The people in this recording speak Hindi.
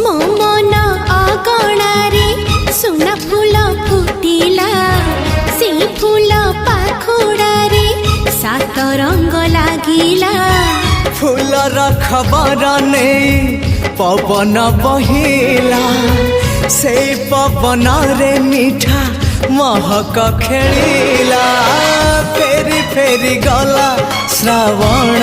मो मन अगणारे सुना फूल फुटिला से फूल पाखुड़ारे सात रंग लागिला फूलर खबर नहीं पवन बहिला से पवन रे मीठा महक खेलिला फेरी फेरी गला श्रावण